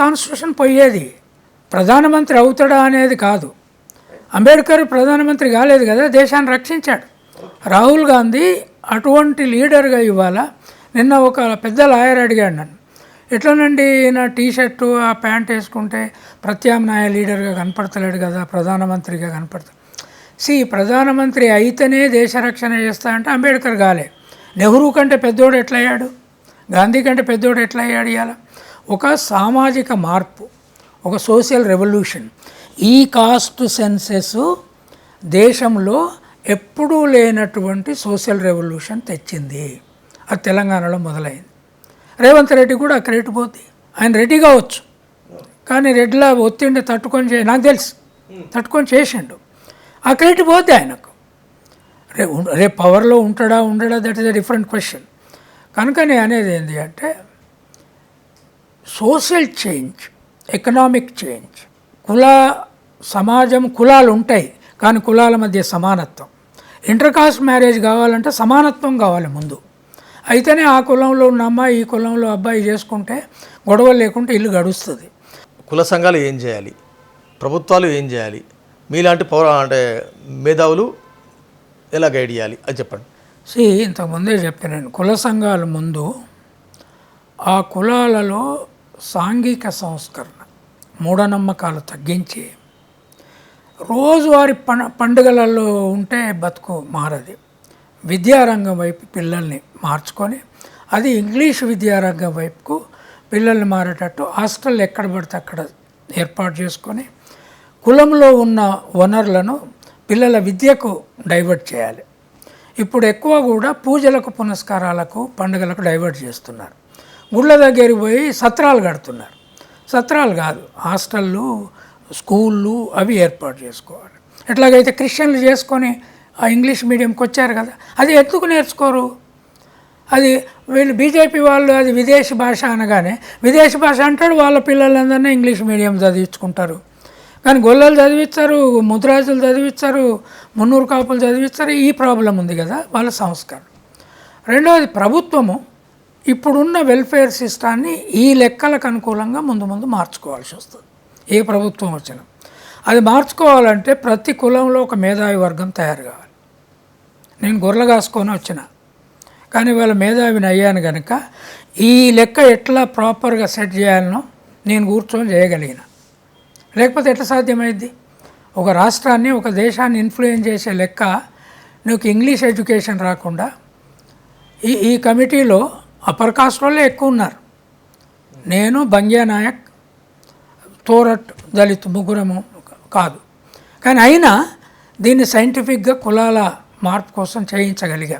Constitution పోయేది. ప్రధానమంత్రి అవుతాడా అనేది కాదు. అంబేద్కర్ ప్రధానమంత్రి కాలేదు కదా, దేశాన్ని రక్షించాడు. రాహుల్ గాంధీ అటువంటి లీడర్గా ఇవాళ. నిన్న ఒక పెద్ద లాయర్ అడిగాడు నన్ను, ఎట్లనండి నా టీషర్టు ఆ ప్యాంట్ వేసుకుంటే ప్రత్యామ్నాయ లీడర్గా కనపడతలేడు కదా, ప్రధానమంత్రిగా కనపడతాడు. ప్రధానమంత్రి అయితేనే దేశ రక్షణ చేస్తా అంటే అంబేద్కర్ కాలే. నెహ్రూ కంటే పెద్దోడు ఎట్లయ్యాడు, గాంధీ కంటే పెద్దోడు ఎట్లయ్యాడు? ఇవాళ ఒక సామాజిక మార్పు, ఒక సోషల్ రెవల్యూషన్. ఈ కాస్ట్ సెన్సెస్ దేశంలో ఎప్పుడూ లేనటువంటి సోషల్ రెవల్యూషన్ తెచ్చింది. అది తెలంగాణలో మొదలైంది. రేవంత్ రెడ్డి కూడా ఆ క్రెడిట్ పోతుంది. ఆయన రెడ్డి కావచ్చు, కానీ రెడ్డిలా ఒత్తిడిని తట్టుకొని నాకు తెలుసు తట్టుకొని చేసిండు. ఆ క్రెడిట్ పోతే ఆయనకు. రేపు పవర్లో ఉంటాడా ఉండడా, that is a different question. కనుక నేను అనేది ఏంటి అంటే, సోషల్ చేంజ్, ఎకనామిక్ చేంజ్, సమాజం కులాలు ఉంటాయి కానీ కులాల మధ్య సమానత్వం. ఇంటర్ కాస్ట్ మ్యారేజ్ కావాలంటే సమానత్వం కావాలి ముందు. అయితేనే ఆ కులంలో ఉన్న అమ్మాయి ఈ కులంలో అబ్బాయి చేసుకుంటే గొడవలు లేకుంటే ఇల్లు గడుస్తుంది. కుల సంఘాలు ఏం చేయాలి, ప్రభుత్వాలు ఏం చేయాలి, మీలాంటి మేధావులు ఎలా గైడ్ చేయాలి అది చెప్పండి. ఇంతకుముందే చెప్పాను, కుల సంఘాల ముందు ఆ కులాలలో సాంఘిక సంస్కరణ, మూఢనమ్మకాలు తగ్గించి రోజువారి పండుగలలో ఉంటే బతుకు మారది. విద్యారంగం వైపు పిల్లల్ని మార్చుకొని, అది ఇంగ్లీష్ విద్యారంగం వైపుకు పిల్లల్ని మారేటట్టు హాస్టల్ ఎక్కడ పడితే అక్కడ ఏర్పాటు చేసుకొని, కులంలో ఉన్న వనరులను పిల్లల విద్యకు డైవర్ట్ చేయాలి. ఇప్పుడు ఎక్కువ కూడా పూజలకు, పునస్కారాలకు, పండుగలకు డైవర్ట్ చేస్తున్నారు. గుళ్ళ దగ్గరికి పోయి సత్రాలు కడుతున్నారు. సత్రాలు కాదు, హాస్టళ్ళు, స్కూళ్ళు అవి ఏర్పాటు చేసుకోవాలి. ఎట్లాగైతే క్రిస్టియన్లు చేసుకొని ఆ ఇంగ్లీష్ మీడియంకి వచ్చారు కదా, అది ఎందుకు నేర్చుకోరు? అది వీళ్ళు బీజేపీ వాళ్ళు అది విదేశీ భాష అనగానే విదేశీ భాష అంటాడు, వాళ్ళ పిల్లలందరినీ ఇంగ్లీష్ మీడియం చదివించుకుంటారు. కానీ గొల్లలు చదివిస్తారు, ముద్రాజులు చదివిస్తారు, మున్నూరు కాపులు చదివిస్తారు. ఈ ప్రాబ్లం ఉంది కదా వాళ్ళ సంస్కారం. రెండవది, ప్రభుత్వము ఇప్పుడున్న వెల్ఫేర్ సిస్టాన్ని ఈ లెక్కలకు అనుకూలంగా ముందు ముందు మార్చుకోవాల్సి వస్తుంది. ఏ ప్రభుత్వం వచ్చినా అది మార్చుకోవాలంటే ప్రతి కులంలో ఒక మేధావి వర్గం తయారు కావాలి. నేను గొర్రెలు కాసుకొని వచ్చిన, కానీ వాళ్ళ మేధావిని అయ్యాను కనుక ఈ లెక్క ఎట్లా ప్రాపర్గా సెట్ చేయాలనో నేను కూర్చొని చేయగలిగిన. లేకపోతే ఎట్లా సాధ్యమైంది? ఒక రాష్ట్రాన్ని, ఒక దేశాన్ని ఇన్ఫ్లుయెన్స్ చేసే లెక్క నీకు ఇంగ్లీష్ ఎడ్యుకేషన్ రాకుండా. ఈ కమిటీలో అప్పర్ కాస్ట్ వాళ్ళే ఎక్కువ ఉన్నారు. నేను, బంగ్యా నాయక్, తోరట్, దళిత్ ముగ్గురము కాదు. కానీ అయినా దీన్ని సైంటిఫిక్గా కులాల మార్పు కోసం చేయించగలిగా.